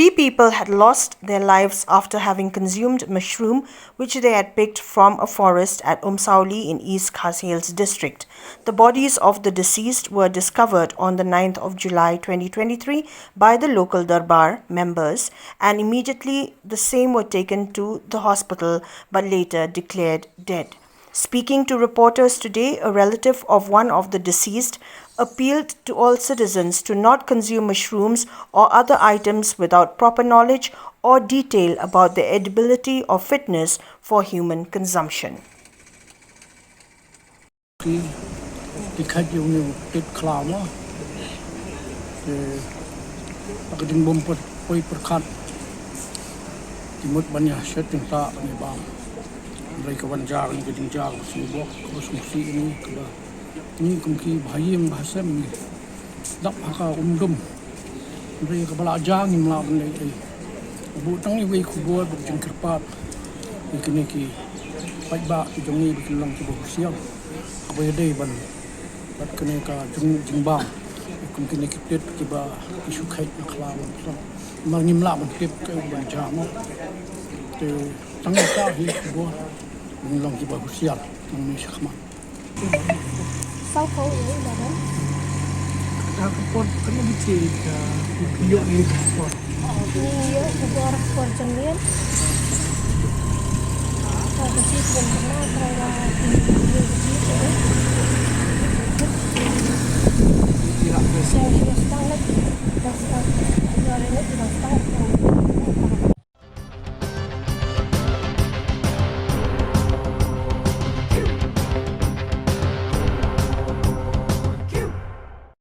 Three people had lost their lives after having consumed mushroom which they had picked from a forest at Umsawli in East Khasi Hills district. The bodies of the deceased were discovered on the 9th of July 2023 by the local Durbar members, and immediately the same were taken to the hospital but later declared dead. Speaking to reporters today, a relative of one of the deceased appealed to all citizens to not consume mushrooms or other items without proper knowledge or detail about their edibility or fitness for human consumption. Mereka wanjar ni geding jar sibuk terus musi ini keba ni kumki bahayim bahasa ni dak haka umdum mereka bala jang ni melawan ni bu tang ni wei kubur bu jeng kerpat ikini ki pai ba jong ni bikin lang kibu siang apa ya dei ban bat kene ka jeng bang kumki ni kitet kiba isu kait nak lawan so mar ni melawan tip ke ban jam te tang ka hi kubur long di bawah siap Indonesia kemana? Sau khẩu ini dah. Ada kupon kena dicek video ini kupon. Video kupon kupon cengir. Kalau sih pernah kalau video gitu. Tidak bisa. Saya sudah setahun. Dah setahun. Dua hari ini sudah setahun.